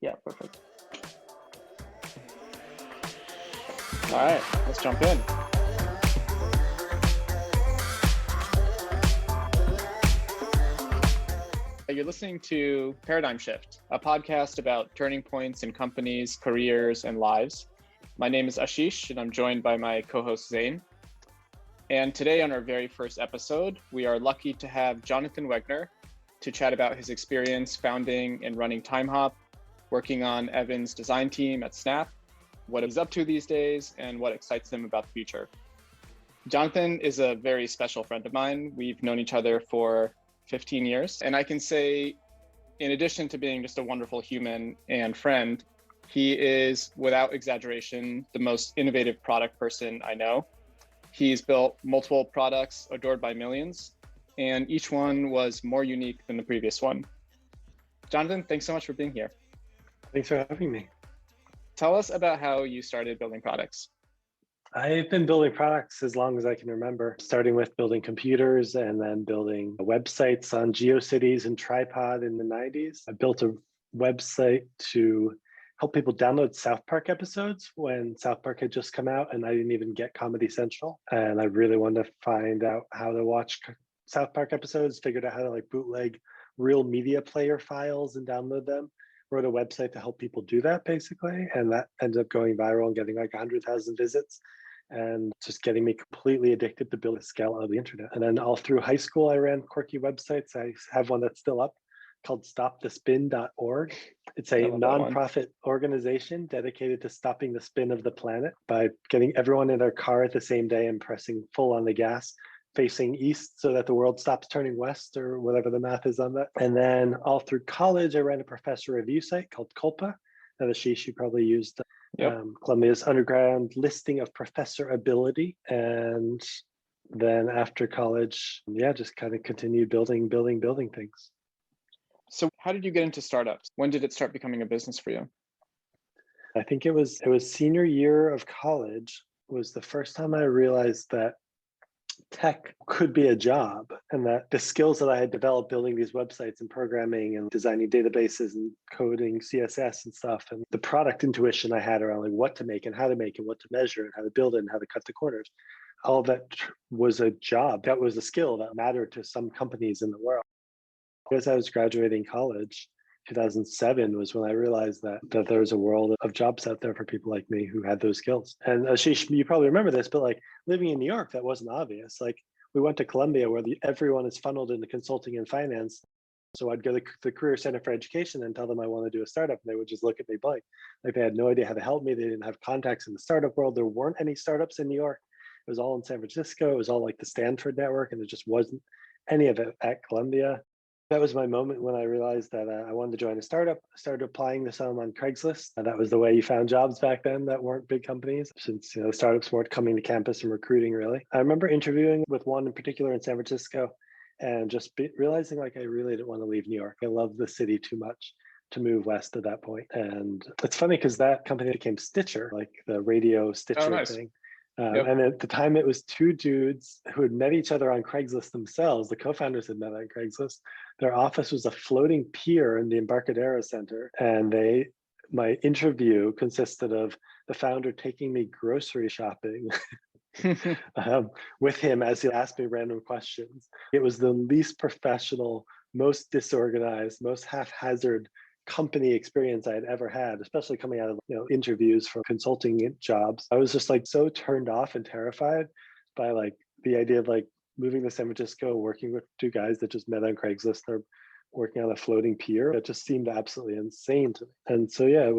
Yeah, perfect. All right, let's jump in. You're listening to Paradigm Shift, a podcast about turning points in companies, careers, and lives. My name is Ashish, and I'm joined by my co-host Zane. And today on our very first episode, we are lucky to have Jonathan Wegener to chat about his experience founding and running Timehop, working on Evan's design team at Snap, what he's up to these days, and what excites him about the future. Jonathan is a very special friend of mine. We've known each other for 15 years. And I can say, in addition to being just a wonderful human and friend, he is, without exaggeration, the most innovative product person I know. He's built multiple products adored by millions, and each one was more unique than the previous one. Jonathan, thanks so much for being here. Thanks for having me. Tell us about how you started building products. I've been building products as long as I can remember, starting with building computers and then building websites on GeoCities and Tripod in the 90s. I built a website to help people download South Park episodes when South Park had just come out and I didn't even get Comedy Central. And I really wanted to find out how to watch South Park episodes, figured out how to bootleg real media player files and download them. Wrote a website to help people do that basically. And that ended up going viral and getting 100,000 visits and just getting me completely addicted to build a scale of the internet. And then all through high school, I ran quirky websites. I have one that's still up called stopthespin.org. It's a nonprofit organization dedicated to stopping the spin of the planet by getting everyone in their car at the same day and pressing full on the gas, facing east so that the world stops turning west or whatever the math is on that. And then all through college, I ran a professor review site called Culpa. Now, Ashish, you probably used Columbia's underground listing of professor ability. And then after college, just kind of continued building things. So how did you get into startups? When did it start becoming a business for you? I think it was senior year of college was the first time I realized that tech could be a job and that the skills that I had developed building these websites and programming and designing databases and coding CSS and stuff, and the product intuition I had around what to make and what to measure and how to build it and how to cut the corners, all of that was a job. That was a skill that mattered to some companies in the world. As I was graduating college, 2007 was when I realized that there was a world of jobs out there for people like me who had those skills. And Ashish, you probably remember this, but living in New York, that wasn't obvious. We went to Columbia where everyone is funneled into consulting and finance. So I'd go to the Career Center for Education and tell them I want to do a startup. And they would just look at me blank. They had no idea how to help me. They didn't have contacts in the startup world. There weren't any startups in New York. It was all in San Francisco. It was all the Stanford network. And there just wasn't any of it at Columbia. That was my moment when I realized that I wanted to join a startup. I started applying this on Craigslist. That was the way you found jobs back then that weren't big companies, since the startups weren't coming to campus and recruiting really. I remember interviewing with one in particular in San Francisco and just realizing I really didn't want to leave New York. I loved the city too much to move west at that point. And it's funny because that company became Stitcher, the radio Stitcher thing. And at the time, it was two dudes who had met each other on Craigslist themselves. The co-founders had met on Craigslist. Their office was a floating pier in the Embarcadero Center. And my interview consisted of the founder taking me grocery shopping with him as he asked me random questions. It was the least professional, most disorganized, most haphazard company experience I had ever had, especially coming out of interviews for consulting jobs. I was just so turned off and terrified by the idea of moving to San Francisco, working with two guys that just met on Craigslist. They're working on a floating pier. It just seemed absolutely insane to me. And so it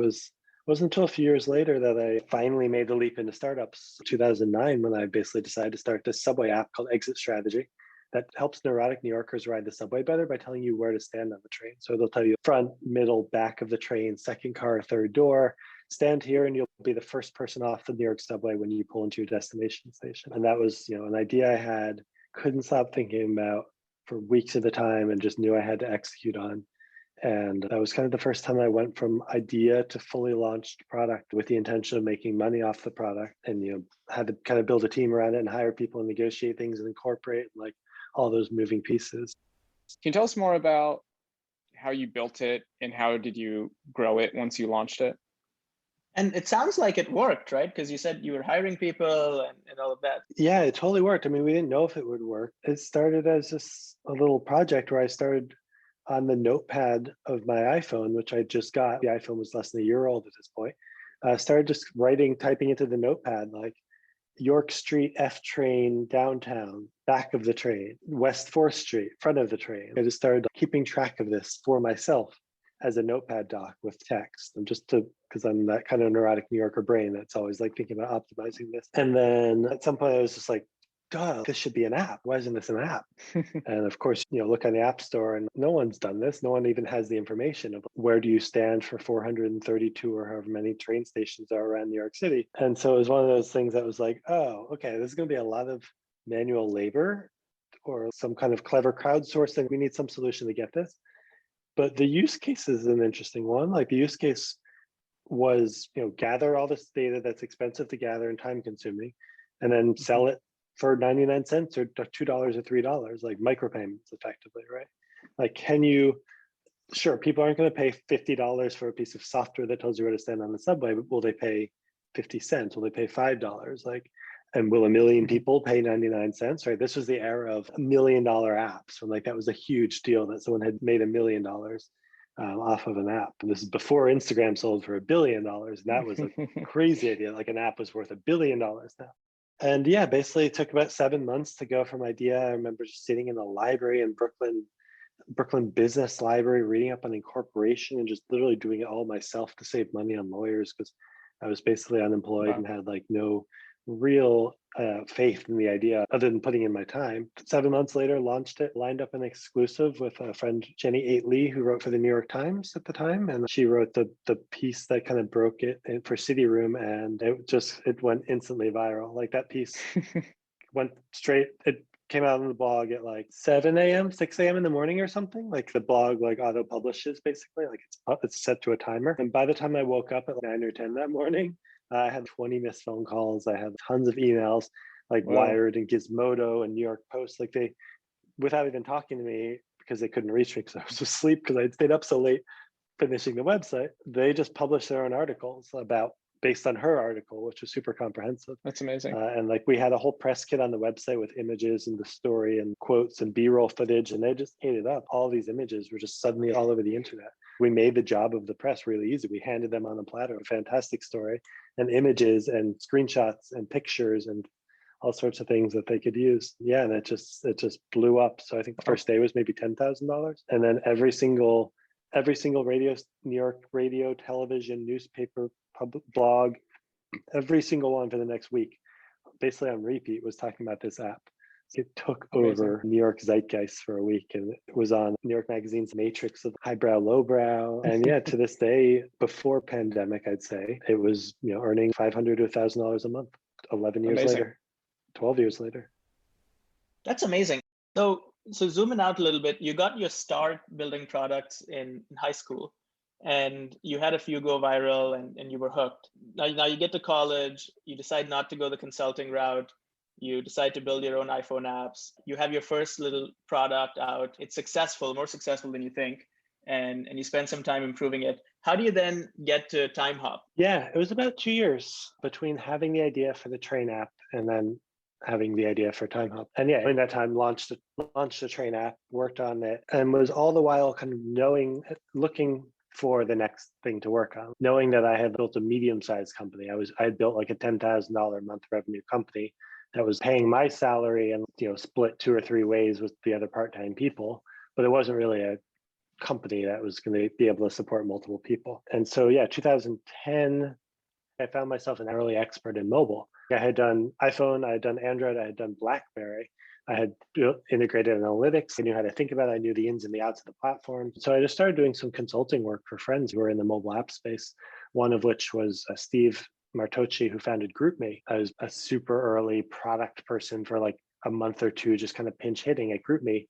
wasn't until a few years later that I finally made the leap into startups. 2009, when I basically decided to start this subway app called Exit Strategy that helps neurotic New Yorkers ride the subway better by telling you where to stand on the train. So they'll tell you front, middle, back of the train, second car, third door, stand here and you'll be the first person off the New York subway when you pull into your destination station. And that was, an idea I had, couldn't stop thinking about for weeks at a time and just knew I had to execute on. And that was kind of the first time I went from idea to fully launched product with the intention of making money off the product, and had to kind of build a team around it and hire people and negotiate things and incorporate all those moving pieces. Can you tell us more about how you built it and how did you grow it once you launched it? And it sounds like it worked, right? Because you said you were hiring people and all of that. Yeah, it totally worked. I mean, we didn't know if it would work. It started as just a little project where I started on the notepad of my iPhone, which I just got. The iPhone was less than a year old at this point. Started just typing into the notepad, like York Street F train downtown, back of the train, West 4th Street, front of the train. I just started keeping track of this for myself as a notepad doc with text, and because I'm that kind of neurotic New Yorker brain that's always like thinking about optimizing this. And then at some point I was just like, duh, this should be an app. Why isn't this an app? And of course, look on the App Store and no one's done this. No one even has the information of where do you stand for 432 or however many train stations are around New York City. And so it was one of those things that was like, oh, okay, this is going to be a lot of manual labor or some kind of clever crowdsourcing. We need some solution to get this. But the use case is an interesting one. Like the use case was, gather all this data that's expensive to gather and time consuming, and then sell it for 99 cents or $2 or $3, like micropayments effectively, right? Like, sure, people aren't going to pay $50 for a piece of software that tells you where to stand on the subway, but will they pay 50 cents? Will they pay $5? And will a million people pay 99 cents, right? This was the era of $1 million apps. And that was a huge deal that someone had made $1 million off of an app. And this is before Instagram sold for $1 billion. And that was a crazy idea. Like an app was worth $1 billion now. And yeah, basically it took about 7 months to go from idea. I remember just sitting in a library in Brooklyn Business Library, reading up on incorporation and just literally doing it all myself to save money on lawyers because I was basically unemployed. Wow. And had no real faith in the idea other than putting in my time. 7 months later, launched it, lined up an exclusive with a friend, Jenny Aitley, who wrote for the New York Times at the time. And she wrote the piece that kind of broke it for City Room. And it went instantly viral. Like that piece went straight, it came out on the blog at 7 a.m., 6 a.m. in the morning or something. Like the blog auto publishes basically, it's set to a timer. And by the time I woke up at 9 or 10 that morning, I had 20 missed phone calls. I had tons of emails, wow. Wired and Gizmodo and New York Post. They, without even talking to me, because they couldn't reach me because I was asleep because I'd stayed up so late finishing the website, they just published their own articles based on her article, which was super comprehensive. That's amazing. And we had a whole press kit on the website with images and the story and quotes and B-roll footage, and they just ate it up. All these images were just suddenly all over the internet. We made the job of the press really easy. We handed them on a platter a fantastic story and images and screenshots and pictures and all sorts of things that they could use. Yeah, and it just blew up. So I think the first day was maybe $10,000, and then every single radio, New York radio, television, newspaper, public blog, every single one for the next week, basically on repeat, was talking about this app. It took over New York zeitgeist for a week, and it was on New York Magazine's matrix of highbrow, lowbrow. And yeah, to this day, before pandemic, I'd say it was earning $500 to $1,000 a month. 11 years later, 12 years later. That's amazing. So zooming out a little bit, you got your start building products in high school, and you had a few go viral, and you were hooked. Now you get to college, you decide not to go the consulting route. You decide to build your own iPhone apps. You have your first little product out. It's successful, more successful than you think. And you spend some time improving it. How do you then get to Timehop? Yeah, it was about 2 years between having the idea for the train app and then having the idea for Timehop. And yeah, in that time, launched the train app, worked on it, and was all the while kind of looking for the next thing to work on, knowing that I had built a medium-sized company. I had built a $10,000 a month revenue company that was paying my salary and split 2 or 3 ways with the other part-time people, but it wasn't really a company that was going to be able to support multiple people. And so 2010, I found myself an early expert in mobile. I had done iPhone, I had done Android, I had done BlackBerry. I had built integrated analytics. I knew how to think about it. I knew the ins and the outs of the platform. So I just started doing some consulting work for friends who were in the mobile app space, one of which was Steve Martocci, who founded GroupMe. I was a super early product person for a month or two, just kind of pinch hitting at GroupMe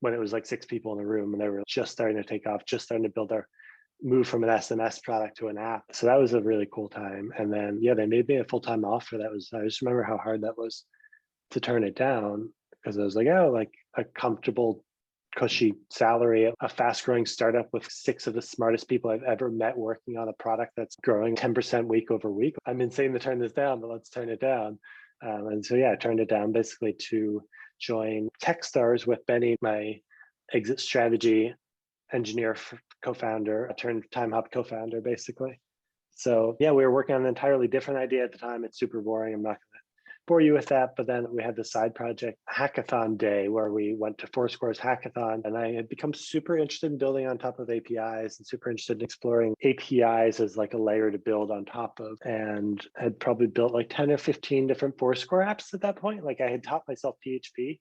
when it was 6 people in the room and they were just starting to take off, just starting to build their move from an SMS product to an app. So that was a really cool time. And then, they made me a full-time offer. I just remember how hard that was to turn it down, because I was a comfortable cushy salary, a fast growing startup with 6 of the smartest people I've ever met working on a product that's growing 10% week over week. I'm insane to turn this down, but let's turn it down. And so, yeah, I turned it down basically to join Techstars with Benny, my exit strategy engineer, co-founder, turned Timehop co-founder, basically. So yeah, we were working on an entirely different idea at the time. It's super boring. I'm not going to bore you with that. But then we had the side project hackathon day where we went to Foursquare's hackathon, and I had become super interested in building on top of APIs and super interested in exploring APIs as like a layer to build on top of, and had probably built like 10 or 15 different Foursquare apps at that point. Like I had taught myself PHP.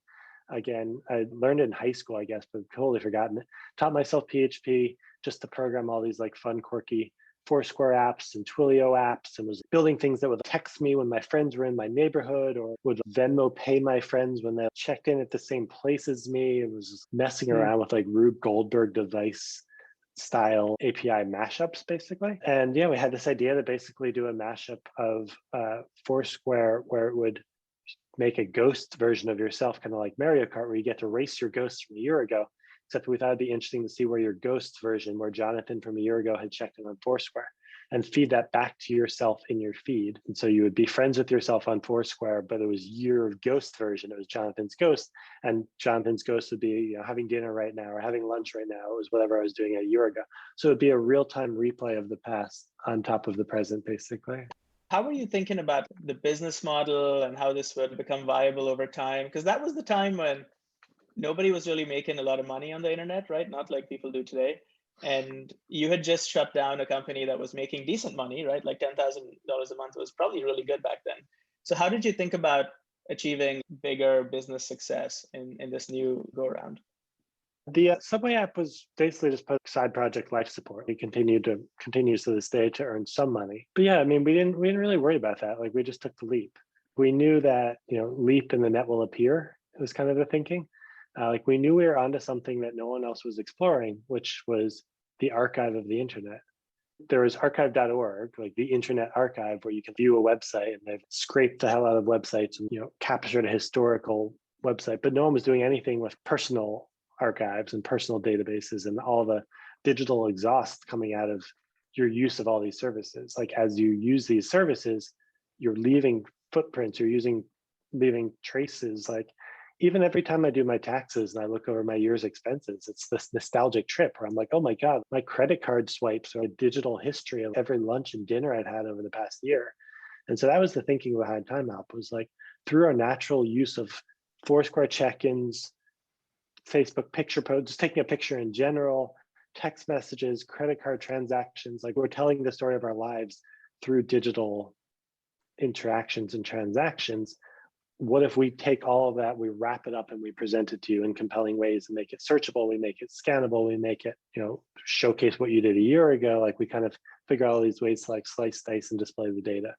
Again, I learned it in high school, I guess, but totally forgotten it. Taught myself PHP just to program all these like fun, quirky Foursquare apps and Twilio apps, and was building things that would text me when my friends were in my neighborhood, or would Venmo pay my friends when they checked in at the same place as me. It was just messing around with like Rube Goldberg device style API mashups, basically. And yeah, we had this idea to basically do a mashup of Foursquare where it would make a ghost version of yourself, kind of like Mario Kart, where you get to race your ghosts from a year ago. Except we thought it'd be interesting to see where your ghost version, where Jonathan from a year ago had checked in on Foursquare, and feed that back to yourself in your feed. And so you would be friends with yourself on Foursquare, but it was your ghost version. It was Jonathan's ghost, and Jonathan's ghost would be, having dinner right now or having lunch right now. It was whatever I was doing a year ago. So it'd be a real-time replay of the past on top of the present, basically. How were you thinking about the business model and how this would become viable over time? Because that was the time when nobody was really making a lot of money on the internet, right? Not like people do today. And you had just shut down a company that was making decent money, right? Like $10,000 a month was probably really good back then. So how did you think about achieving bigger business success in this new go around? The Subway app was basically just side project life support. We continues to this day to earn some money. But yeah, I mean, we didn't really worry about that. Like we just took the leap. We knew that, leap and the net will appear. It was kind of the thinking. Like we knew we were onto something that no one else was exploring, which was the archive of the internet. There was archive.org, like the internet archive, where you can view a website, and they've scraped the hell out of websites and captured a historical website, but no one was doing anything with personal archives and personal databases and all the digital exhaust coming out of your use of all these services. Like as you use these services, you're leaving footprints, leaving traces. Like even every time I do my taxes and I look over my year's expenses, it's this nostalgic trip where I'm like, oh my God, my credit card swipes are a digital history of every lunch and dinner I'd had over the past year. And so that was the thinking behind Timehop, was like through our natural use of Foursquare check-ins, Facebook picture posts, just taking a picture in general, text messages, credit card transactions, like we're telling the story of our lives through digital interactions and transactions. What if we take all of that, we wrap it up and we present it to you in compelling ways and make it searchable, we make it scannable, we make it, showcase what you did a year ago. Like we kind of figure out all these ways to like slice, dice, and display the data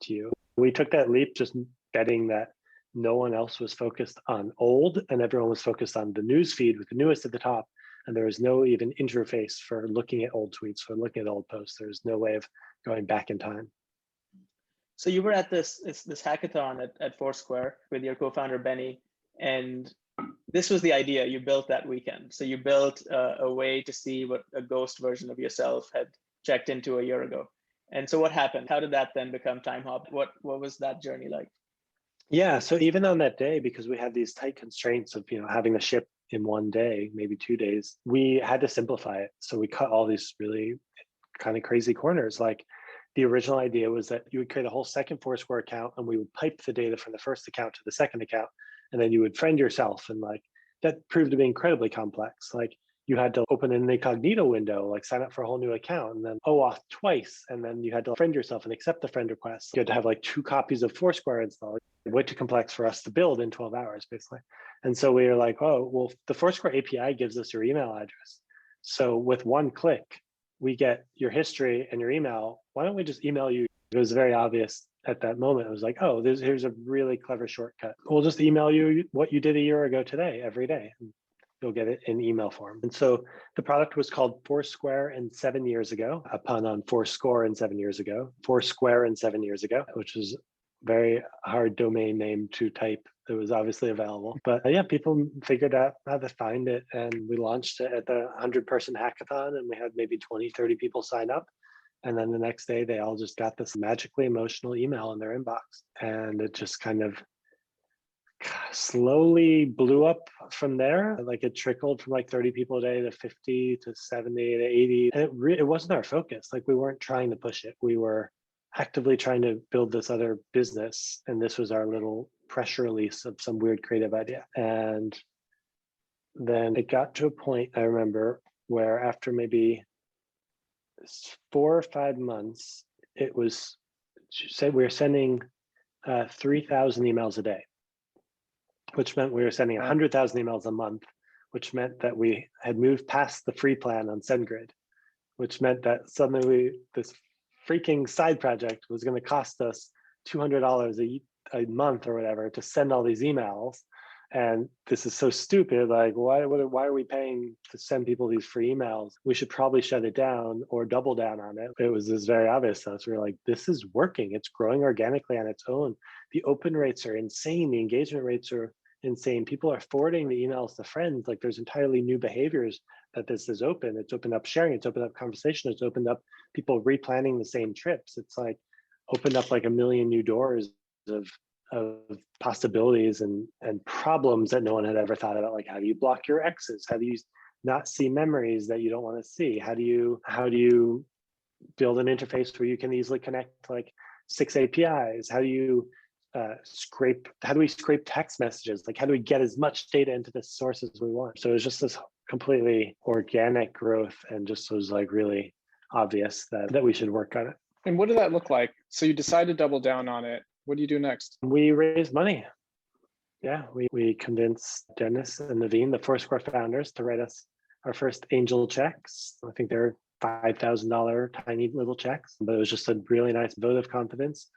to you. We took that leap just betting that no one else was focused on old and everyone was focused on the news feed with the newest at the top. And there was no even interface for looking at old tweets, for looking at old posts. There's no way of going back in time. So you were at this hackathon at Foursquare with your co-founder, Benny, and this was the idea you built that weekend. So you built a way to see what a ghost version of yourself had checked into a year ago. And so what happened? How did that then become Timehop? What was that journey like? Yeah, so even on that day, because we had these tight constraints of having the ship in one day, maybe 2 days, we had to simplify it. So we cut all these really kind of crazy corners. Like the original idea was that you would create a whole second Foursquare account and we would pipe the data from the first account to the second account, and then you would friend yourself. And like that proved to be incredibly complex. Like you had to open an incognito window, like sign up for a whole new account, and then OAuth twice, and then you had to friend yourself and accept the friend request. You had to have like 2 copies of Foursquare installed. Way too complex for us to build in 12 hours, basically. And so we were like, oh, well, the Foursquare API gives us your email address. So with one click, we get your history and your email. Why don't we just email you? It was very obvious at that moment. It was like, oh, here's a really clever shortcut. We'll just email you what you did a year ago today, every day. And you'll get it in email form. And so the product was called Foursquare and 7 years ago, a pun on Fourscore and 7 years ago, Foursquare and 7 years ago, which was very hard domain name to type. It was obviously available, but yeah, people figured out how to find it, and we launched it at the 100-person hackathon, and we had maybe 20, 30 people sign up. And then the next day, they all just got this magically emotional email in their inbox, and it just kind of slowly blew up from there. Like it trickled from like 30 people a day to 50 to 70 to 80. And it wasn't our focus. Like we weren't trying to push it. We were actively trying to build this other business. And this was our little press release of some weird creative idea. And then it got to a point, I remember, where after maybe 4 or 5 months, it was, say we were sending 3,000 emails a day, which meant we were sending 100,000 emails a month, which meant that we had moved past the free plan on SendGrid, which meant that suddenly this freaking side project was going to cost us $200 a month or whatever to send all these emails. And this is so stupid. Like, why are we paying to send people these free emails? We should probably shut it down or double down on it. It was just very obvious to us. We were like, this is working. It's growing organically on its own. The open rates are insane. The engagement rates are insane. People are forwarding the emails to friends. Like there's entirely new behaviors that this is open. It's opened up sharing. It's opened up conversation. It's opened up people replanning the same trips. It's like opened up like a million new doors of possibilities and problems that no one had ever thought about. Like, how do you block your exes? How do you not see memories that you don't want to see? How do you build an interface where you can easily connect to like 6 APIs? How do you how do we scrape text messages? Like, how do we get as much data into the source as we want? So it was just this completely organic growth, and just was like really obvious that we should work on it. And what did that look like? So you decide to double down on it. What do you do next? We raised money. Yeah, we convinced Dennis and Naveen, the Foursquare founders, to write us our first angel checks. I think they're $5,000 tiny little checks, but it was just a really nice vote of confidence.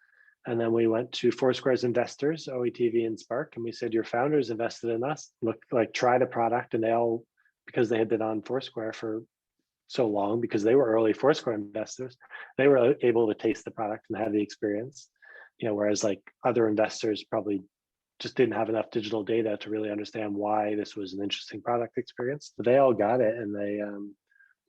And then we went to Foursquare's investors, OETV and Spark, and we said, your founders invested in us. Look, like, try the product. And they all, because they had been on Foursquare for so long, because they were early Foursquare investors, they were able to taste the product and have the experience. Whereas like other investors probably just didn't have enough digital data to really understand why this was an interesting product experience. But they all got it, and they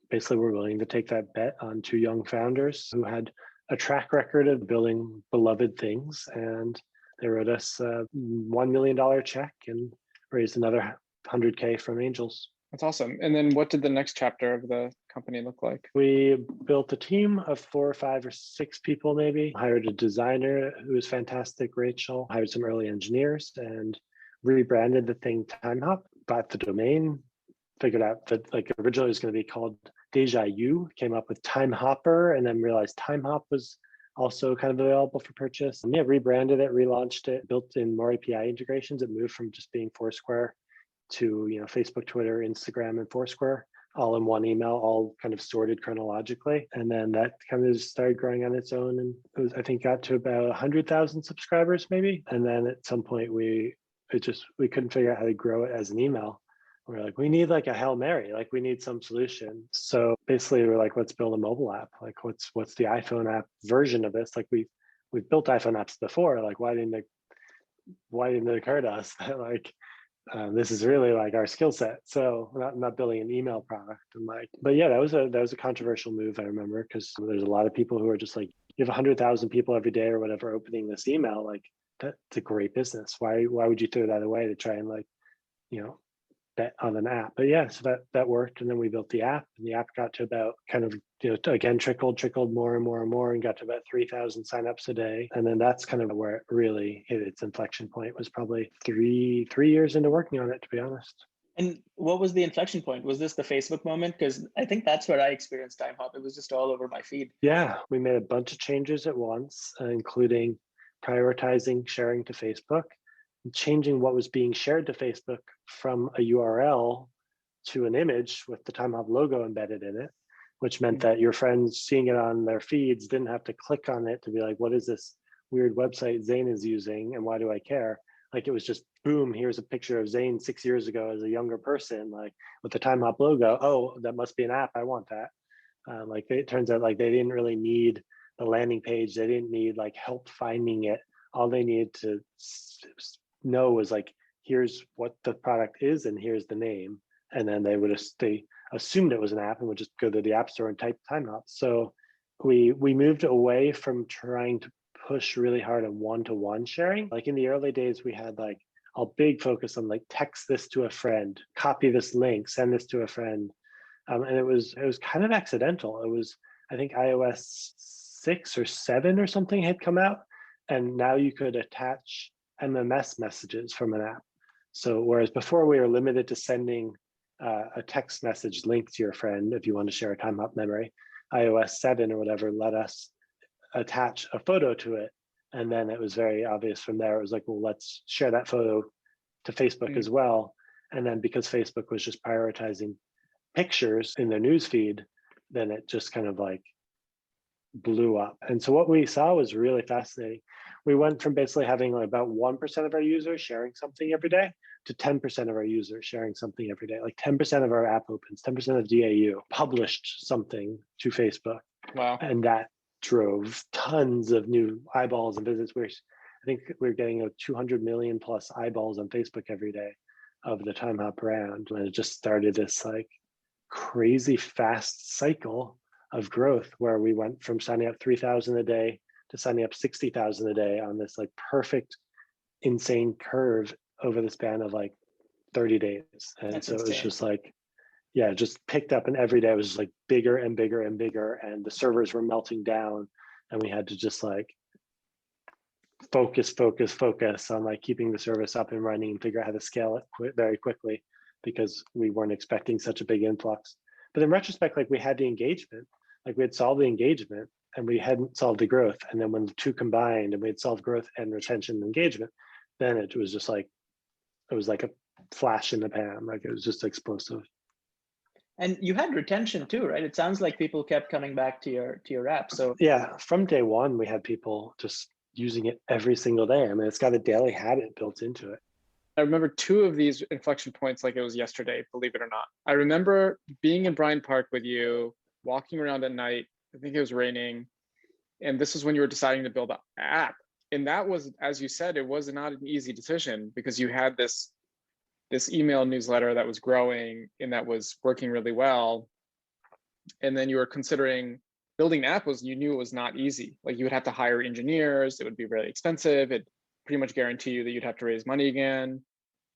basically were willing to take that bet on 2 young founders who had a track record of building beloved things. And they wrote us a $1 million check and raised another 100K from angels. That's awesome. And then what did the next chapter of the company look like? We built a team of 4 or 5 or 6 people, maybe. Hired a designer who was fantastic, Rachel. Hired some early engineers and rebranded the thing Timehop. Bought the domain. Figured out that like originally it was going to be called Deja U. Came up with Timehopper, and then realized Timehop was also kind of available for purchase. And yeah, rebranded it, relaunched it, built in more API integrations. It moved from just being Foursquare to Facebook, Twitter, Instagram, and Foursquare, all in one email, all kind of sorted chronologically. And then that kind of started growing on its own, and it was, I think, got to about 100,000 subscribers maybe. And then at some point we couldn't figure out how to grow it as an email. We're like, we need like a Hail Mary, like we need some solution. So basically we're like, let's build a mobile app. Like what's the iPhone app version of this? Like we've built iPhone apps before. Like why didn't it occur to us that like this is really like our skill set? So we're not building an email product. And like, but yeah, that was a controversial move, I remember, because there's a lot of people who are just like, you have 100,000 people every day or whatever opening this email. Like that's a great business. Why would you throw that away to try and like, bet on an app? But yeah, so that worked. And then we built the app, and the app got to about kind of, again, trickled more and more, and got to about 3,000 signups a day. And then that's kind of where it really hit its inflection point. It was probably three years into working on it, to be honest. And what was the inflection point? Was this the Facebook moment? Because I think that's where I experienced Timehop. It was just all over my feed. Yeah, we made a bunch of changes at once, including prioritizing sharing to Facebook, changing what was being shared to Facebook from a URL to an image with the Timehop logo embedded in it, which meant that your friends seeing it on their feeds didn't have to click on it to be like, what is this weird website Zane is using and why do I care? Like it was just boom, here's a picture of Zane 6 years ago as a younger person, like with the Timehop logo. Oh, that must be an app. I want that. Like it turns out like they didn't really need the landing page. They didn't need like help finding it all they needed to know was like, here's what the product is and here's the name. And then they assumed it was an app and would just go to the app store and type Timehop. So we moved away from trying to push really hard on one-to-one sharing. Like in the early days, we had like a big focus on like text this to a friend, copy this link, send this to a friend. And it was kind of accidental. It was, I think iOS 6 or 7 or something had come out, and now you could attach MMS messages from an app. So whereas before we were limited to sending a text message link to your friend if you want to share a Timehop memory, iOS 7 or whatever let us attach a photo to it. And then it was very obvious from there. It was like, well, let's share that photo to Facebook as well. And then because Facebook was just prioritizing pictures in their newsfeed, then it just kind of like blew up. And so what we saw was really fascinating. We went from basically having like about 1% of our users sharing something every day to 10% of our users sharing something every day. Like 10% of our app opens, 10% of DAU published something to Facebook. Wow. And that drove tons of new eyeballs and visits. I think we're getting 200 million plus eyeballs on Facebook every day of the Timehop brand. And it just started this like crazy fast cycle of growth where we went from signing up 3,000 a day to signing up 60,000 a day on this like perfect, insane curve over the span of like 30 days. And That's so insane. it was just like, yeah, it just picked up, and every day it was just like bigger and bigger and bigger, and the servers were melting down, and we had to just like focus on like keeping the service up and running and figure out how to scale it very quickly because we weren't expecting such a big influx. But in retrospect, like we had the engagement, like we had solved the engagement and we hadn't solved the growth. And then when the two combined and we had solved growth and retention and engagement, then it was just like, it was like a flash in the pan. Like it was just explosive. And you had retention too, right? It sounds like people kept coming back to your app. So yeah, from day one, we had people just using it every single day. I mean, it's got a daily habit built into it. I remember two of these inflection points like it was yesterday, believe it or not. I remember being in Bryant Park with you, walking around at night. I think it was raining. And this is when you were deciding to build an app. And that was, as you said, it was not an easy decision because you had this email newsletter that was growing and that was working really well. And then you were considering building an app you knew it was not easy. Like you would have to hire engineers, it would be really expensive. It pretty much guarantee you that you'd have to raise money again.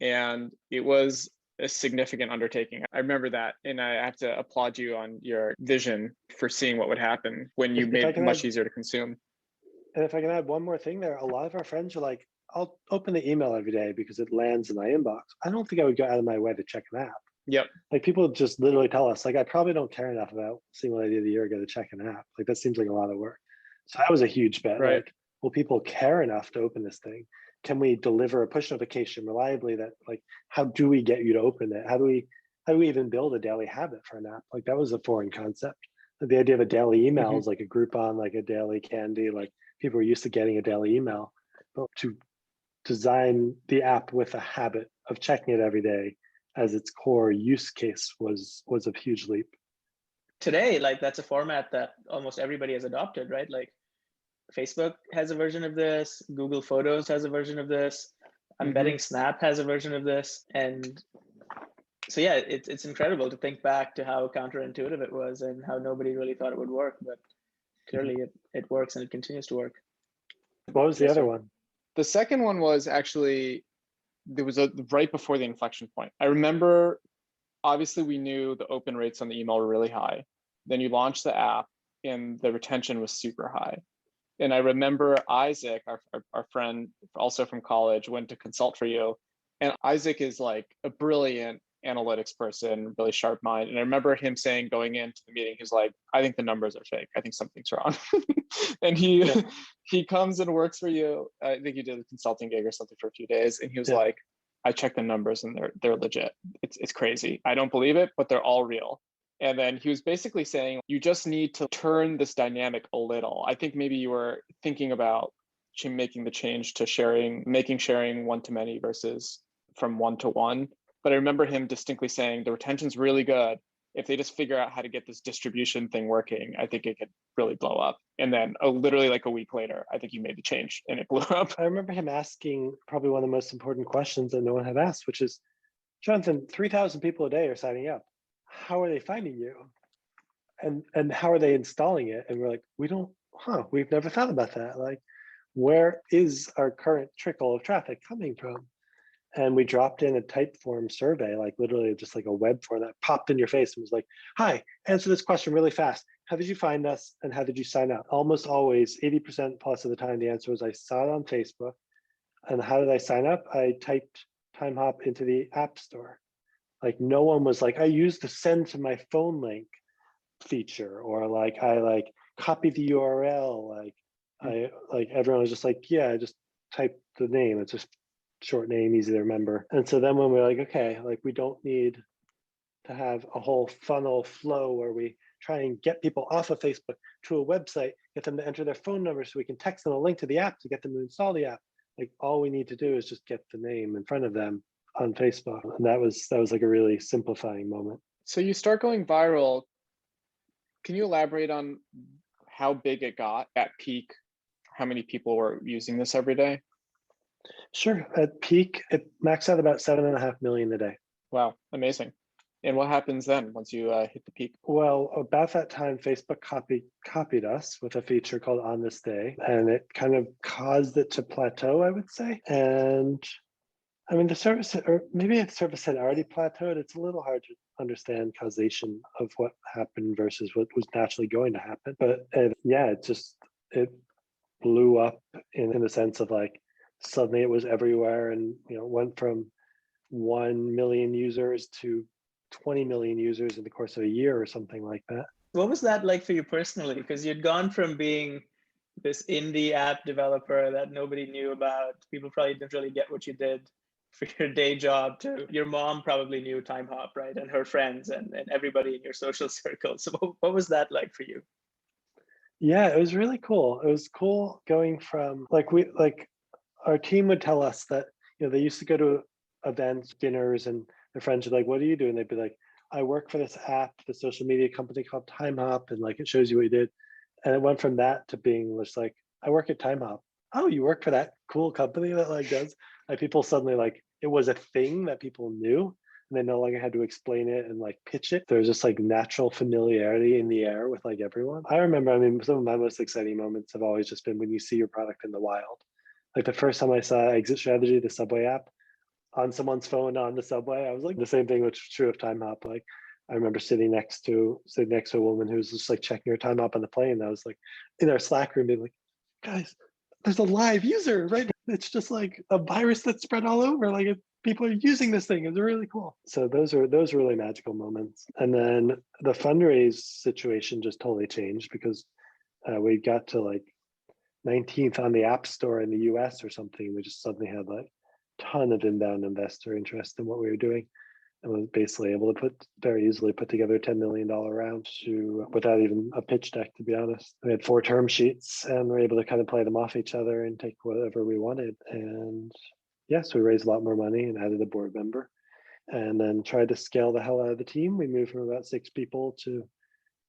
And it was a significant undertaking. I remember that. And I have to applaud you on your vision for seeing what would happen when you made it much easier to consume. And if I can add one more thing there, a lot of our friends are like, I'll open the email every day because it lands in my inbox. I don't think I would go out of my way to check an app. Yep. Like people just literally tell us, like, I probably don't care enough about seeing what I did a year ago to check an app. Like that seems like a lot of work. So that was a huge bet. Right. Like, will people care enough to open this thing? Can we deliver a push notification reliably that like, how do we get you to open it? How do we even build a daily habit for an app? Like that was a foreign concept. Like, the idea of a daily email is like a Groupon, like a daily Candy, like people are used to getting a daily email. But to design the app with a habit of checking it every day as its core use case was a huge leap. Today, like that's a format that almost everybody has adopted, right? Like Facebook has a version of this, Google Photos has a version of this, I'm betting Snap has a version of this. And so yeah, it's incredible to think back to how counterintuitive it was and how nobody really thought it would work, but clearly it works and it continues to work. What was the other one? The second one was actually, there was right before the inflection point. I remember, obviously we knew the open rates on the email were really high. Then you launched the app and the retention was super high. And I remember Isaac, our friend, also from college, went to consult for you. And Isaac is like a brilliant analytics person, really sharp mind. And I remember him saying going into the meeting, he's like, I think the numbers are fake. I think something's wrong. And he comes and works for you. I think you did a consulting gig or something for a few days. And he was like, I checked the numbers and they're legit. It's crazy. I don't believe it, but they're all real. And then he was basically saying, you just need to turn this dynamic a little. I think maybe you were thinking about making the change to making sharing one-to-many versus from one-to-one. But I remember him distinctly saying the retention's really good. if they just figure out how to get this distribution thing working, I think it could really blow up. And then literally like a week later, I think you made the change and it blew up. I remember him asking probably one of the most important questions that no one had asked, which is, Jonathan, 3,000 people a day are signing up. How are they finding you? And how are they installing it? And we're like, we've never thought about that. Like, where is our current trickle of traffic coming from? And we dropped in a type form survey, like literally just like a web form that popped in your face and was like, hi, answer this question really fast. How did you find us and how did you sign up? Almost always, 80% plus of the time, the answer was I saw it on Facebook. And how did I sign up? I typed Timehop into the App Store. Like no one was like, I used the send to my phone link feature, or like I like copied the URL. Like everyone was just like, yeah, I just typed the name. It's just short name, easy to remember. And so then when we're like, okay, like we don't need to have a whole funnel flow where we try and get people off of Facebook to a website, get them to enter their phone number so we can text them a link to the app to get them to install the app. Like all we need to do is just get the name in front of them on Facebook. And that was like a really simplifying moment. So you start going viral. Can you elaborate on how big it got at peak? How many people were using this every day? Sure. At peak, it maxed out about 7.5 million a day. Wow, amazing. And what happens then once you hit the peak? Well, about that time, Facebook copied us with a feature called On This Day, and it kind of caused it to plateau, I would say. And I mean, the service, or maybe the service had already plateaued. It's a little hard to understand causation of what happened versus what was naturally going to happen. But it blew up in the sense of like, suddenly it was everywhere and, went from 1 million users to 20 million users in the course of a year or something like that. What was that like for you personally? Because you'd gone from being this indie app developer that nobody knew about, people probably didn't really get what you did for your day job, to your mom probably knew Timehop, right? And her friends and everybody in your social circle. So what was that like for you? Yeah, it was really cool. It was cool going from our team would tell us that, they used to go to events, dinners, and their friends would be like, what do you do? And they'd be like, I work for this app, the social media company called Timehop, and like it shows you what you did. And it went from that to being just like, I work at Timehop. Oh, you work for that cool company that like does, like people suddenly like it was a thing that people knew and they no longer had to explain it and like pitch it. There's just like natural familiarity in the air with like everyone. I remember, some of my most exciting moments have always just been when you see your product in the wild. Like the first time I saw Exit Strategy, the Subway app, on someone's phone on the subway, I was like, the same thing which was true of Timehop. Like I remember sitting next to a woman who was just like checking her Timehop on the plane. I was like in our Slack room being like, guys, there's a live user, right? It's just like a virus that's spread all over. Like people are using this thing. It's really cool. So those are really magical moments. And then the fundraise situation just totally changed because we got to like 19th on the App Store in the US or something. We just suddenly had like a ton of inbound investor interest in what we were doing. And was basically able to very easily put together a $10 million round without even a pitch deck, to be honest. We had 4 term sheets and we're able to kind of play them off each other and take whatever we wanted. And yes, we raised a lot more money and added a board member and then tried to scale the hell out of the team. We moved from about 6 people to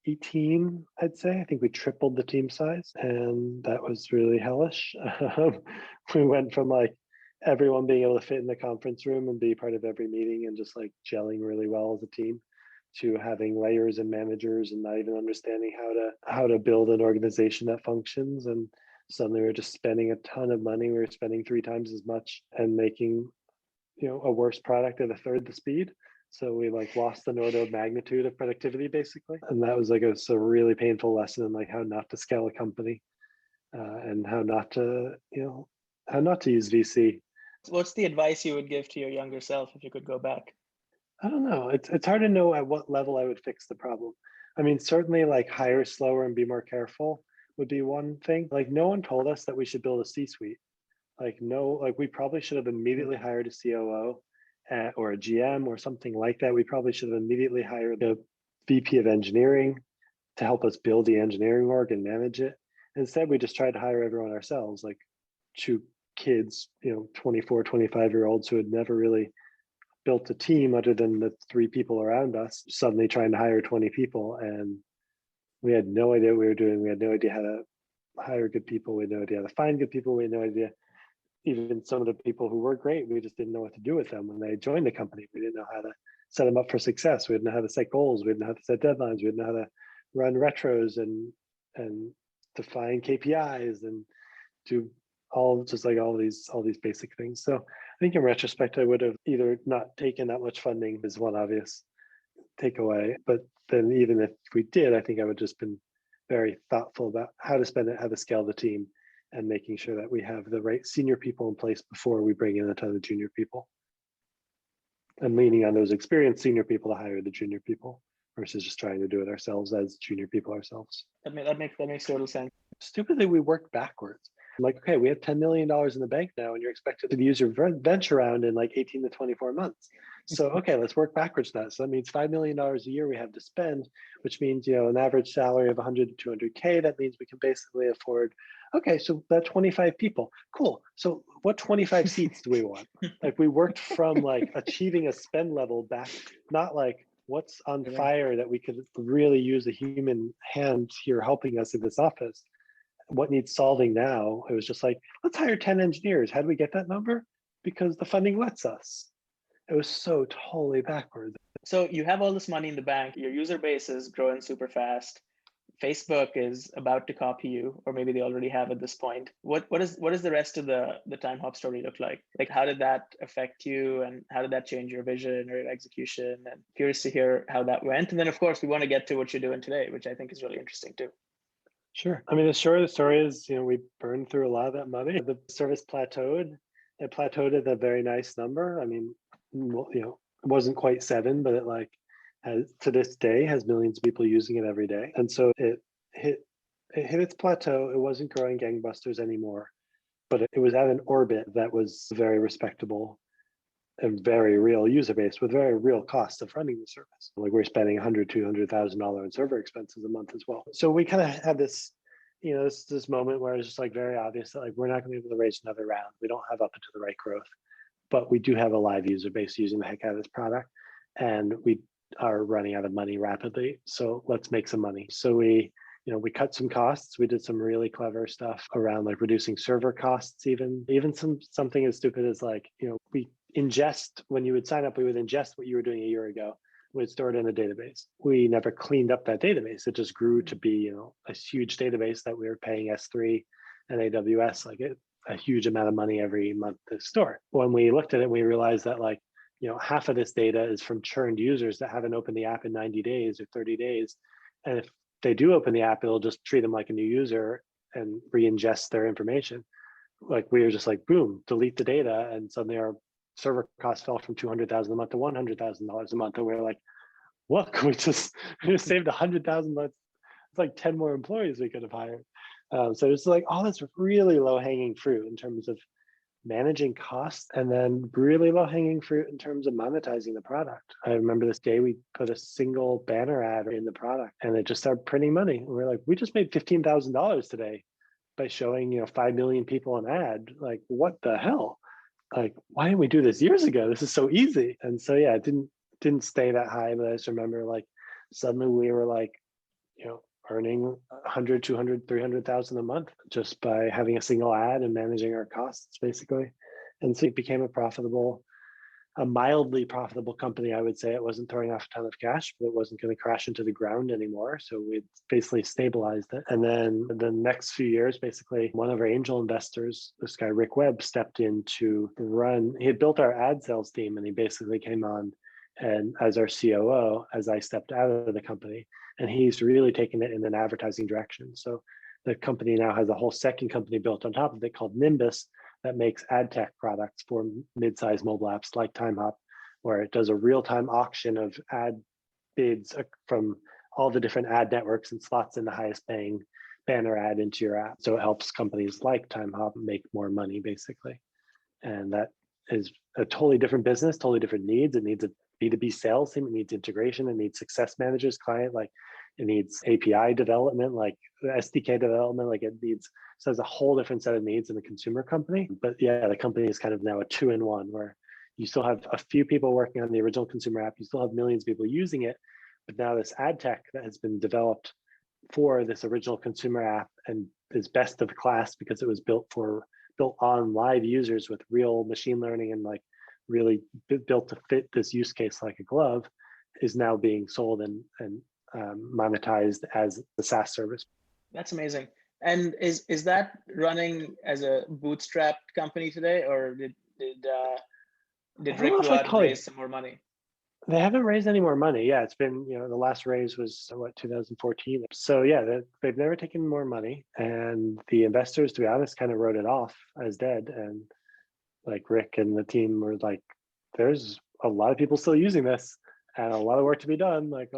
18, I'd say. I think we tripled the team size and that was really hellish. We went from like everyone being able to fit in the conference room and be part of every meeting and just like gelling really well as a team, to having layers and managers and not even understanding how to build an organization that functions. And suddenly we're just spending a ton of money. We were spending 3 times as much and making, a worse product at a third the speed. So we like lost an order of magnitude of productivity basically. And that was like a really painful lesson in like how not to scale a company and how not to use VC. What's the advice you would give to your younger self if you could go back? I don't know. It's hard to know at what level I would fix the problem. I mean, certainly like hire slower and be more careful would be one thing. Like no one told us that we should build a C-suite. We probably should have immediately hired a COO or a GM or something like that. We probably should have immediately hired a VP of engineering to help us build the engineering org and manage it. Instead, we just tried to hire everyone ourselves, like 2 kids, 24, 25-year-olds who had never really built a team other than the 3 people around us, suddenly trying to hire 20 people. And we had no idea what we were doing. We had no idea how to hire good people. We had no idea how to find good people. We had no idea, even some of the people who were great, we just didn't know what to do with them when they joined the company. We didn't know how to set them up for success. We didn't know how to set goals. We didn't know how to set deadlines. We didn't know how to run retros and define KPIs and do all these basic things. So I think in retrospect, I would have either not taken that much funding is one obvious takeaway, but then even if we did, I think I would just been very thoughtful about how to spend it, how to scale the team, and making sure that we have the right senior people in place before we bring in a ton of junior people. And leaning on those experienced senior people to hire the junior people versus just trying to do it ourselves as junior people ourselves. That makes total sense. Stupidly, we worked backwards. I'm like, okay, we have $10 million in the bank now, and you're expected to use your venture round in like 18 to 24 months. So, okay, let's work backwards now. So that means $5 million a year we have to spend, which means, an average salary of 100 to 200K. That means we can basically afford, okay, so that 25 people, cool. So what 25 seats do we want? Like, we worked from like achieving a spend level back, not like what's on fire that we could really use a human hand here helping us in this office. What needs solving now? It was just like, let's hire 10 engineers. How do we get that number? Because the funding lets us. It was so totally backwards. So you have all this money in the bank, your user base is growing super fast. Facebook is about to copy you, or maybe they already have at this point. What is the rest of the Timehop story look like? Like, how did that affect you, and how did that change your vision or your execution? And curious to hear how that went. And then of course we want to get to what you're doing today, which I think is really interesting too. Sure. I mean, the short of the story is, we burned through a lot of that money. The service plateaued. It plateaued at a very nice number. I mean, it wasn't quite 7, but it has, to this day, has millions of people using it every day. And so it hit its plateau. It wasn't growing gangbusters anymore, but it was at an orbit that was very respectable and very real user base with very real costs of running the service. Like, we're spending $100,000 to $200,000 in server expenses a month as well. So we kind of had this, this moment where it's just like very obvious that like we're not going to be able to raise another round. We don't have up into the right growth, but we do have a live user base using the heck out of this product, and we are running out of money rapidly. So let's make some money. So we cut some costs. We did some really clever stuff around like reducing server costs, even something as stupid as like, we ingest, when you would sign up, we would ingest what you were doing a year ago. We'd store it in a database. We never cleaned up that database. It just grew to be, a huge database that we were paying S3 and AWS a huge amount of money every month to store. When we looked at it, we realized that like, half of this data is from churned users that haven't opened the app in 90 days or 30 days. And if they do open the app, it'll just treat them like a new user and re-ingest their information. Like, we were just like, boom, delete the data. And suddenly our server costs fell from $200,000 a month to $100,000 a month. And we were like, look, we just saved $100,000. It's like 10 more employees we could have hired. So it's like all this really low hanging fruit in terms of managing costs, and then really low hanging fruit in terms of monetizing the product. I remember this day we put a single banner ad in the product and it just started printing money. And we're like, we just made $15,000 today by showing 5 million people an ad. Like, what the hell? Like, why didn't we do this years ago? This is so easy. And so yeah, it didn't stay that high, but I just remember like suddenly we were like, earning 100, 200, 300,000 a month just by having a single ad and managing our costs basically. And so it became a mildly profitable company. I would say it wasn't throwing off a ton of cash, but it wasn't going to crash into the ground anymore. So we basically stabilized it. And then the next few years, basically one of our angel investors, this guy, Rick Webb, stepped in to run. He had built our ad sales team, and he basically came on and as our COO, as I stepped out of the company, and he's really taken it in an advertising direction. So the company now has a whole second company built on top of it called Nimbus that makes ad tech products for mid-sized mobile apps like Timehop, where it does a real-time auction of ad bids from all the different ad networks and slots in the highest paying banner ad into your app. So it helps companies like Timehop make more money basically. And that is a totally different business, totally different needs. It needs a B2B sales team, it needs integration, it needs success managers, it needs API development, like SDK development, so it's a whole different set of needs in the consumer company. But yeah, the company is kind of now a 2-in-1 where You still have a few people working on the original consumer app. You still have millions of people using it. But now this ad tech that has been developed for this original consumer app and is best of class because it was built on live users with real machine learning and like really built to fit this use case like a glove, is now being sold and monetized as a SaaS service. That's amazing. And is that running as a bootstrapped company today, or did Rick go out and raise some more money? They haven't raised any more money. Yeah, it's been, the last raise was 2014. So yeah, they've never taken more money, and the investors, to be honest, kind of wrote it off as dead. And like Rick and the team were like, there's a lot of people still using this and a lot of work to be done. Like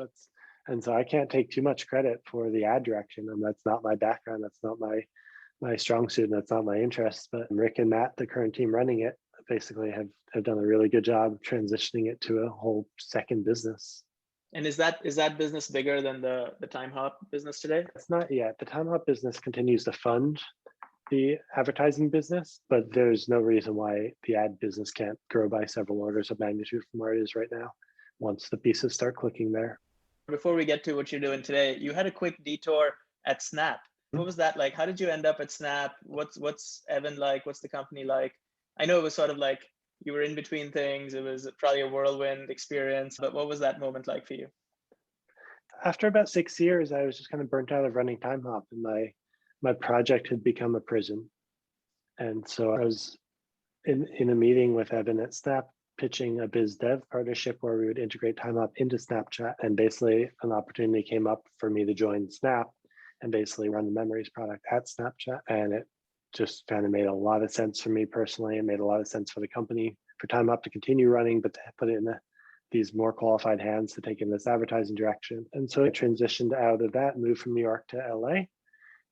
and so I can't take too much credit for the ad direction, and that's not my background. That's not my strong suit, and that's not my interest. But Rick and Matt, the current team running it, basically have done a really good job transitioning it to a whole second business. And is that business bigger than the Timehop business today? It's not yet. The Timehop business continues to fund the advertising business, but there's no reason why the ad business can't grow by several orders of magnitude from where it is right now once the pieces start clicking there. Before we get to what you're doing today, you had a quick detour at Snap. What was that like? How did you end up at Snap? What's Evan like? What's the company like? I know it was sort of like you were in between things. It was probably a whirlwind experience, but what was that moment like for you? After about 6 years, I was just kind of burnt out of running Timehop, and my project had become a prison. And so I was in a meeting with Evan at Snap, pitching a biz dev partnership where we would integrate Timehop into Snapchat. And basically an opportunity came up for me to join Snap and basically run the memories product at Snapchat. And it just kind of made a lot of sense for me personally. It made a lot of sense for the company, for Timehop to continue running, but to put it in these more qualified hands to take in this advertising direction. And so I transitioned out of that, moved from New York to LA,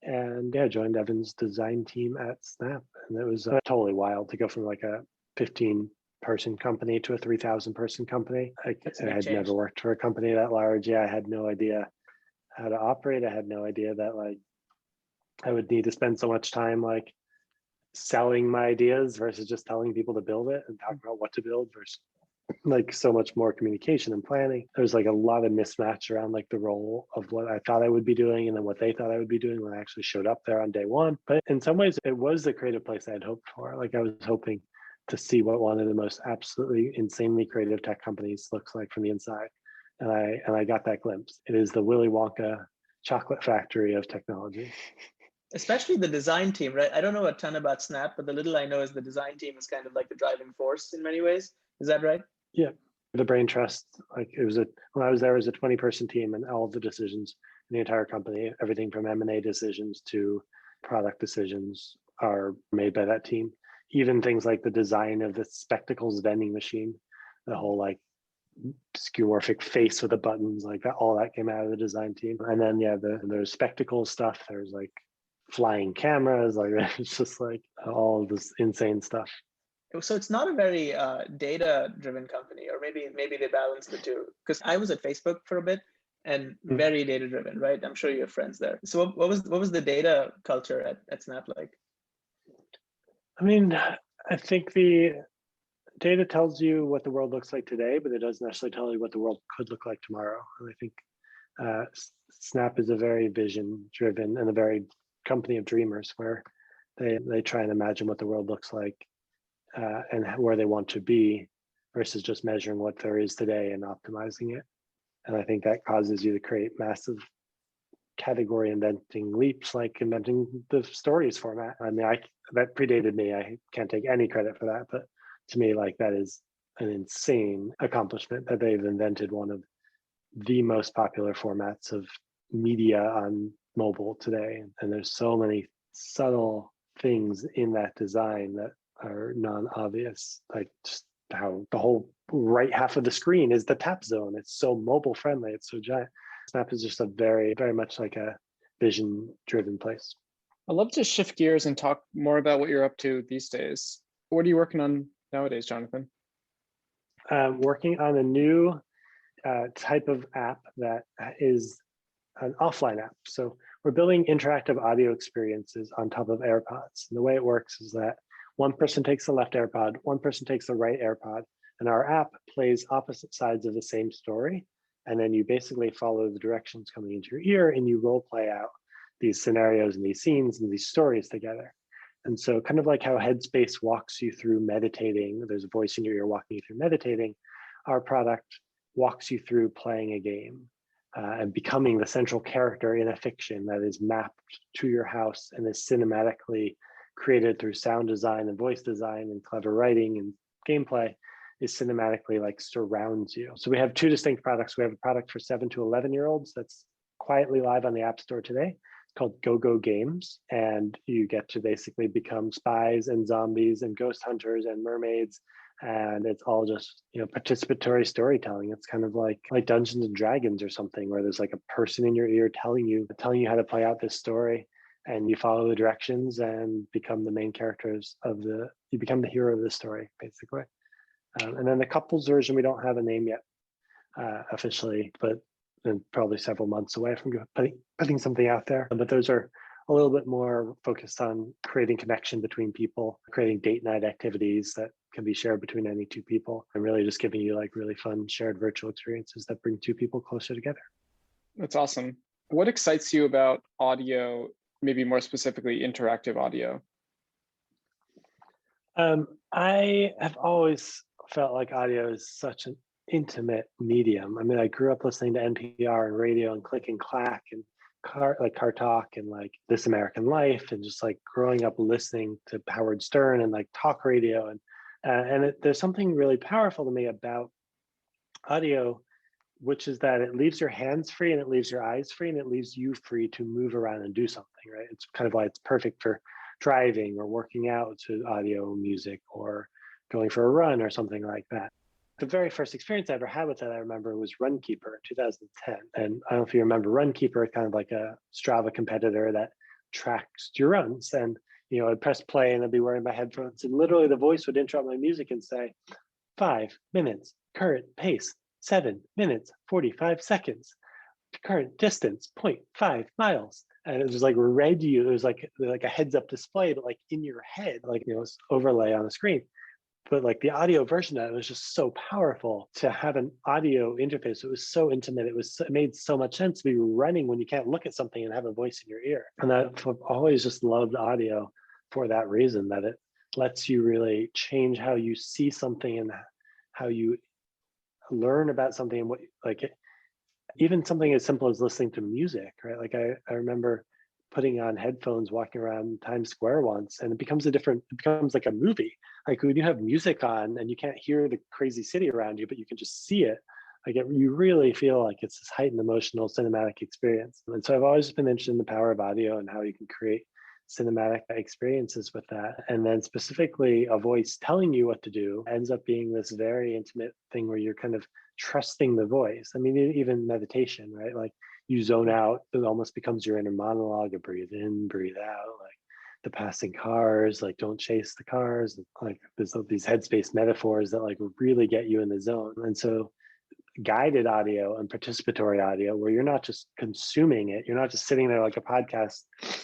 and joined Evan's design team at Snap. And it was totally wild to go from like a 15-person company to a 3,000-person company. I had never worked for a company that large. Yeah, I had no idea how to operate. I had no idea that like I would need to spend so much time like selling my ideas versus just telling people to build it and talking about what to build versus like so much more communication and planning. There's like a lot of mismatch around like the role of what I thought I would be doing and then what they thought I would be doing when I actually showed up there on day one. But in some ways, it was the creative place I had hoped for. Like I was hoping to see what one of the most absolutely insanely creative tech companies looks like from the inside. And I got that glimpse. It is the Willy Wonka chocolate factory of technology. Especially the design team, right? I don't know a ton about Snap, but the little I know is the design team is kind of like the driving force in many ways. Is that right? Yeah. The brain trust, like when I was there, it was a 20-person team, and all of the decisions in the entire company, everything from M&A decisions to product decisions are made by that team. Even things like the design of the Spectacles vending machine, the whole like skeuomorphic face with the buttons, like that, all that came out of the design team. And then there's Spectacles stuff. There's like flying cameras, like it's just like all this insane stuff. So it's not a very data-driven company, or maybe they balance the two. Because I was at Facebook for a bit, and very data-driven, right? I'm sure you have friends there. So what was the data culture at Snap like? I mean, I think the data tells you what the world looks like today, but it doesn't necessarily tell you what the world could look like tomorrow. And I think Snap is a very vision-driven and a very company of dreamers, where they try and imagine what the world looks like and where they want to be versus just measuring what there is today and optimizing it. And I think that causes you to create massive category inventing leaps, like inventing the stories format. I mean, that predated me. I can't take any credit for that, but to me, like that is an insane accomplishment that they've invented one of the most popular formats of media on mobile today. And there's so many subtle things in that design that are non-obvious, like just how the whole right half of the screen is the tap zone. It's so mobile friendly. It's so giant. Snap is just a very, very much like a vision-driven place. I'd love to shift gears and talk more about what you're up to these days. What are you working on nowadays, Jonathan? Working on a new type of app that is an offline app. So we're building interactive audio experiences on top of AirPods. And the way it works is that one person takes the left AirPod, one person takes the right AirPod, And our app plays opposite sides of the same story. And then you basically follow the directions coming into your ear and you role play out these scenarios and these scenes and these stories together. And so kind of like how Headspace walks you through meditating, there's a voice in your ear walking you through meditating, our product walks you through playing a game and becoming the central character in a fiction that is mapped to your house and is cinematically created through sound design and voice design and clever writing and gameplay, is cinematically like surrounds you. So we have two distinct products. We have a product for 7 to 11-year-olds that's quietly live on the App Store today. It's called Go Games, and you get to basically become spies and zombies and ghost hunters and mermaids, and it's all just, you know, participatory storytelling. It's kind of like Dungeons and Dragons or something, where there's like a person in your ear telling you how to play out this story, and you follow the directions and become the main characters of you become the hero of the story, basically. And then the couples version, we don't have a name yet officially, but probably several months away from putting something out there. But those are a little bit more focused on creating connection between people, creating date night activities that can be shared between any two people, and really just giving you like really fun shared virtual experiences that bring two people closer together. That's awesome. What excites you about audio, maybe more specifically interactive audio? I have always felt like audio is such an intimate medium. I mean, I grew up listening to NPR and radio and Click and Clack and Car Talk and like This American Life, and just like growing up listening to Howard Stern and like talk radio, and there's something really powerful to me about audio, which is that it leaves your hands free and it leaves your eyes free and it leaves you free to move around and do something, right? It's kind of why it's perfect for driving or working out to audio music or going for a run or something like that. The very first experience I ever had with that, I remember, was Runkeeper in 2010. And I don't know if you remember Runkeeper, kind of like a Strava competitor that tracks your runs. And, you know, I'd press play and I'd be wearing my headphones, and literally the voice would interrupt my music and say, 5 minutes, current pace, 7 minutes, 45 seconds, current distance, 0.5 miles. And it was like read you, it was like a heads up display, but like in your head, like, you know, overlay on the screen. But like the audio version of it was just so powerful to have an audio interface. It was so intimate. It made so much sense to be running when you can't look at something and have a voice in your ear. And I've always just loved audio for that reason, that it lets you really change how you see something and how you learn about something, and what, like, even something as simple as listening to music, right? Like I remember putting on headphones, walking around Times Square once, and it becomes like a movie. Like when you have music on and you can't hear the crazy city around you, but you can just see it, like you really feel like it's this heightened emotional cinematic experience. And so I've always been interested in the power of audio and how you can create cinematic experiences with that. And then specifically a voice telling you what to do ends up being this very intimate thing where you're kind of trusting the voice. I mean, even meditation, right? Like you zone out, it almost becomes your inner monologue of breathe in, breathe out, like the passing cars, like don't chase the cars. Like there's these headspace metaphors that like really get you in the zone. And so guided audio and participatory audio, where you're not just consuming it, you're not just sitting there like a podcast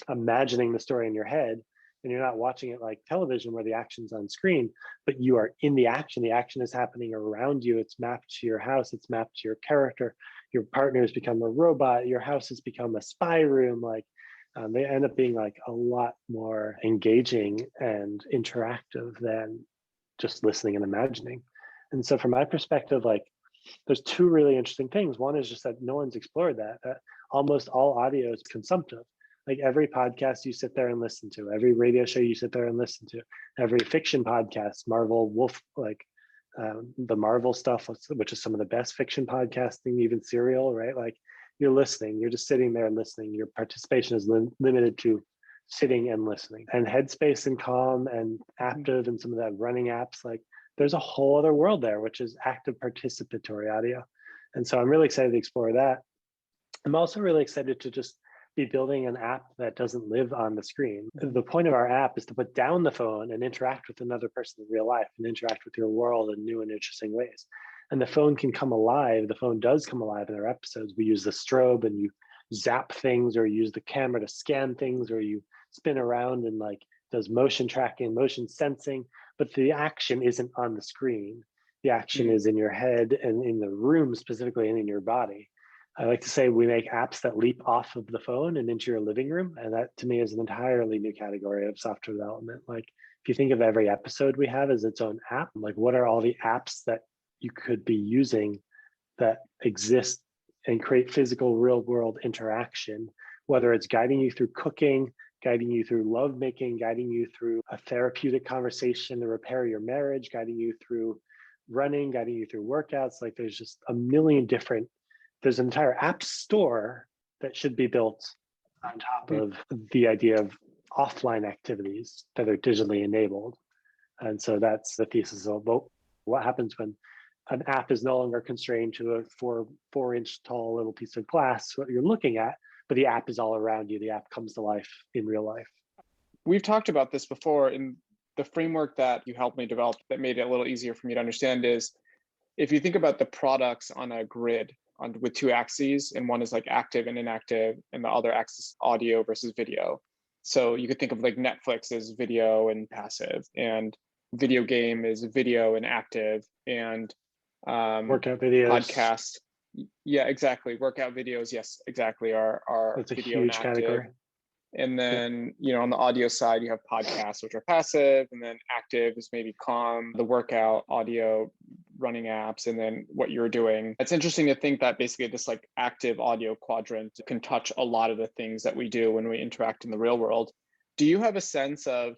imagining the story in your head, and you're not watching it like television where the action's on screen, but you are in the action is happening around you. It's mapped to your house, it's mapped to your character, your partner has become a robot, your house has become a spy room. Like they end up being like a lot more engaging and interactive than just listening and imagining. And so from my perspective, like there's two really interesting things. One is just that no one's explored that almost all audio is consumptive. Like every podcast you sit there and listen to, every radio show you sit there and listen to, every fiction podcast, Marvel, Wolf, like the Marvel stuff, which is some of the best fiction podcasting, even Serial, right? Like you're listening, you're just sitting there and listening. Your participation is limited to sitting and listening. And Headspace and Calm and Active and some of that running apps, like there's a whole other world there, which is active participatory audio. And so I'm really excited to explore that. I'm also really excited to just be building an app that doesn't live on the screen. The point of our app is to put down the phone and interact with another person in real life and interact with your world in new and interesting ways. And the phone can come alive. The phone does come alive in our episodes. We use the strobe and you zap things, or use the camera to scan things, or you spin around and like does motion tracking, motion sensing, but the action isn't on the screen. The action is in your head and in the room specifically and in your body. I like to say we make apps that leap off of the phone and into your living room. And that to me is an entirely new category of software development. Like if you think of every episode we have as its own app, like what are all the apps that you could be using that exist and create physical real world interaction, whether it's guiding you through cooking, guiding you through lovemaking, guiding you through a therapeutic conversation to repair your marriage, guiding you through running, guiding you through workouts. Like there's just a million different, there's an entire app store that should be built on top of the idea of offline activities that are digitally enabled. And so that's the thesis of what happens when an app is no longer constrained to a four-inch tall little piece of glass, what you're looking at, but the app is all around you. The app comes to life in real life. We've talked about this before, in the framework that you helped me develop that made it a little easier for me to understand is if you think about the products on a grid with two axes, and one is like active and inactive, and the other axis audio versus video. So you could think of like Netflix as video and passive, and video game is video and active, and workout videos, podcast. Yeah, exactly. Workout videos, yes, exactly, are that's a video huge and active. category. And then, on the audio side, you have podcasts, which are passive, and then active is maybe Calm, the workout audio running apps, and then what you're doing. It's interesting to think that basically this like active audio quadrant can touch a lot of the things that we do when we interact in the real world. Do you have a sense of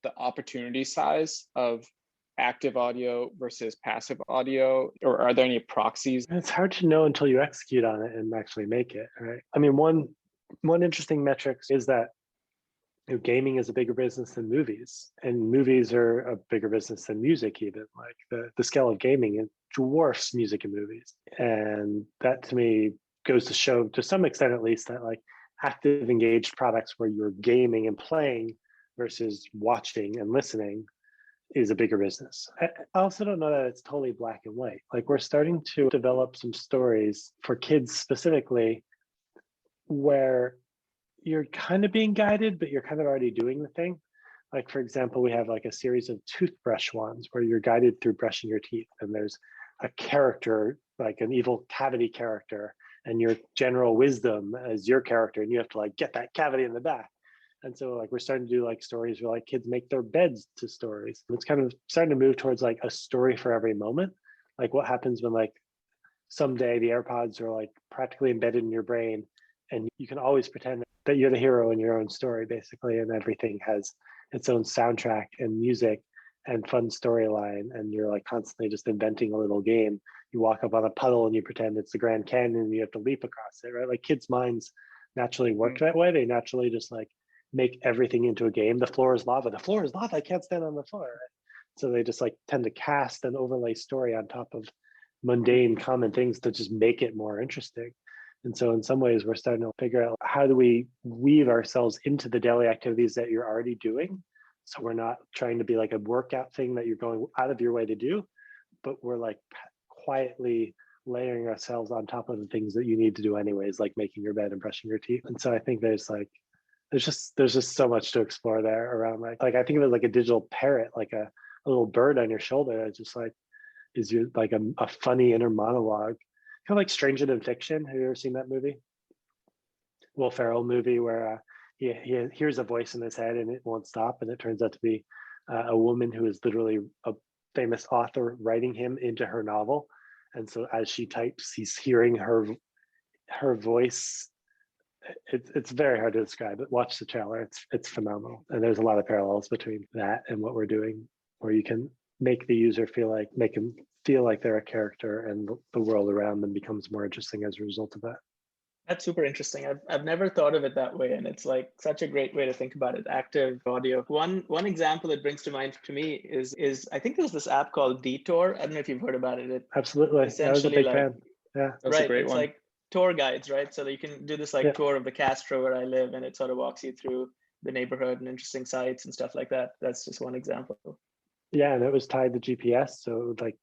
the opportunity size of active audio versus passive audio, or are there any proxies? It's hard to know until you execute on it and actually make it, right? I mean, one interesting metric is that gaming is a bigger business than movies, and movies are a bigger business than music even. Like the scale of gaming, it dwarfs music and movies. And that to me goes to show, to some extent at least, that like active engaged products where you're gaming and playing versus watching and listening is a bigger business. I also don't know that it's totally black and white. Like we're starting to develop some stories for kids specifically where you're kind of being guided, but you're kind of already doing the thing. Like, for example, we have like a series of toothbrush ones where you're guided through brushing your teeth, and there's a character, like an evil cavity character, and your general wisdom as your character, and you have to like get that cavity in the back. And so like we're starting to do like stories where like kids make their beds to stories. It's kind of starting to move towards like a story for every moment. Like what happens when like someday the AirPods are like practically embedded in your brain, and you can always pretend that you're the hero in your own story, basically, and everything has its own soundtrack and music and fun storyline, and you're like constantly just inventing a little game. You walk up on a puddle and you pretend it's the Grand Canyon and you have to leap across it, right? Like kids' minds naturally work that way. They naturally just like make everything into a game. The floor is lava. The floor is lava. I can't stand on the floor, right? So they just like tend to cast an overlay story on top of mundane common things to just make it more interesting. And so in some ways, we're starting to figure out how do we weave ourselves into the daily activities that you're already doing. So we're not trying to be like a workout thing that you're going out of your way to do, but we're like quietly layering ourselves on top of the things that you need to do anyways, like making your bed and brushing your teeth. And so I think there's just so much to explore there around like I think of it like a digital parrot, like a little bird on your shoulder. It's just like is you like a funny inner monologue. Kind of like Stranger Than Fiction. Have you ever seen that movie? Will Ferrell movie where he hears a voice in his head and it won't stop, and it turns out to be a woman who is literally a famous author writing him into her novel. And so as she types, he's hearing her voice. It's very hard to describe, but watch the trailer. It's phenomenal, and there's a lot of parallels between that and what we're doing, where you can make the user make them feel like they're a character, and the world around them becomes more interesting as a result of that. That's super interesting. I've never thought of it that way, and it's like such a great way to think about it. Active audio. One example it brings to mind to me is I think there's this app called Detour. I don't know if you've heard about it. Absolutely, I was a big fan. Yeah, that's right. A great it's one. Like tour guides, right? So you can do this like tour of the Castro where I live, and it sort of walks you through the neighborhood and interesting sites and stuff like that. That's just one example. Yeah, and it was tied to GPS, so it would like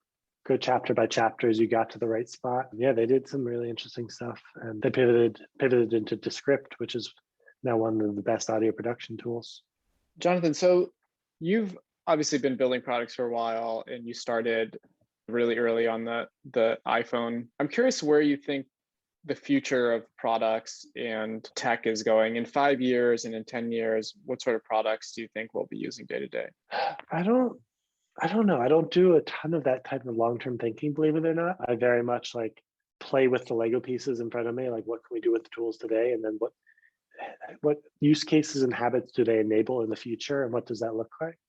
go chapter by chapter as you got to the right spot. Yeah, they did some really interesting stuff, and they pivoted into Descript, which is now one of the best audio production tools. Jonathan, so you've obviously been building products for a while, and you started really early on the iPhone. I'm curious where you think the future of products and tech is going in 5 years and in 10 years. What sort of products do you think we'll be using day to day? I don't know. I don't do a ton of that type of long-term thinking, believe it or not. I very much like play with the Lego pieces in front of me. Like, what can we do with the tools today? And then what use cases and habits do they enable in the future? And what does that look like?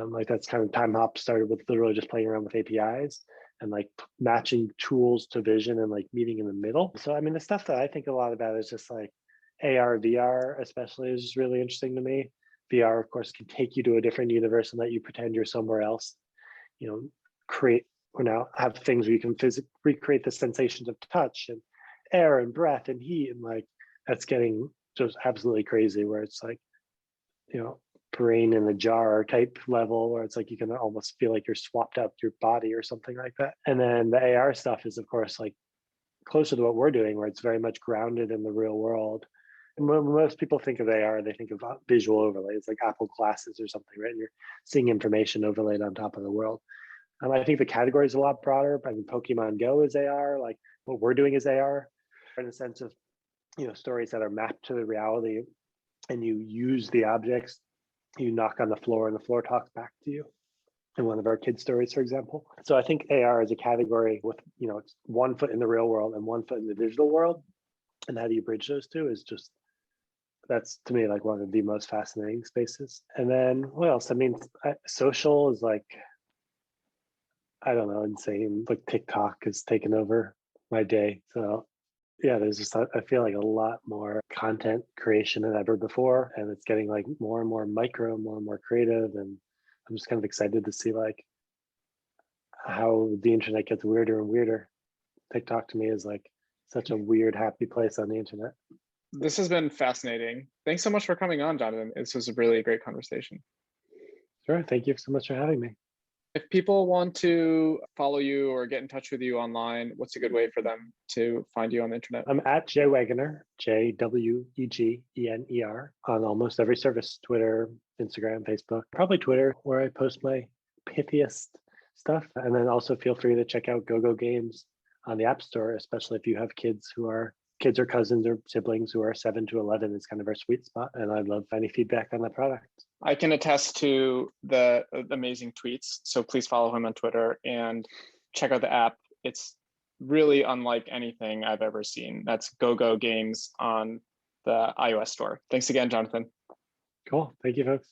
Like that's kind of Timehop started with literally just playing around with APIs and like matching tools to vision and like meeting in the middle. So, I mean, the stuff that I think a lot about is just like AR, VR, especially is just really interesting to me. VR, of course, can take you to a different universe and let you pretend you're somewhere else. You know, create or now have things where you can recreate the sensations of touch and air and breath and heat, and like that's getting just absolutely crazy. Where it's like, you know, brain in a jar type level, where it's like you can almost feel like you're swapped out your body or something like that. And then the AR stuff is, of course, like closer to what we're doing, where it's very much grounded in the real world. And when most people think of AR, they think of visual overlays like Apple glasses or something, right? And you're seeing information overlaid on top of the world. And I think the category is a lot broader. I mean, Pokemon Go is AR, like what we're doing is AR, in the sense of, you know, stories that are mapped to the reality, and you use the objects, you knock on the floor and the floor talks back to you. In one of our kids' stories, for example. So I think AR is a category with, you know, it's 1 foot in the real world and 1 foot in the digital world. And how do you bridge those two is just, that's to me like one of the most fascinating spaces. And then what else? I mean, social is like, I don't know, insane. Like TikTok has taken over my day. So yeah, there's just, I feel like a lot more content creation than ever before. And it's getting like more and more micro, more and more creative. And I'm just kind of excited to see like how the internet gets weirder and weirder. TikTok to me is like such a weird, happy place on the internet. This has been fascinating. Thanks so much for coming on, Jonathan. This was a really great conversation. Sure. Thank you so much for having me. If people want to follow you or get in touch with you online, what's a good way for them to find you on the internet? I'm at J Wegener, JWEGENER, on almost every service: Twitter, Instagram, Facebook, probably Twitter, where I post my pithiest stuff. And then also feel free to check out GoGo Games on the App Store, especially if you have kids or cousins or siblings who are 7 to 11. It's kind of our sweet spot. And I'd love any feedback on the product. I can attest to the amazing tweets. So please follow him on Twitter and check out the app. It's really unlike anything I've ever seen. That's GoGo Games on the iOS store. Thanks again, Jonathan. Cool. Thank you, folks.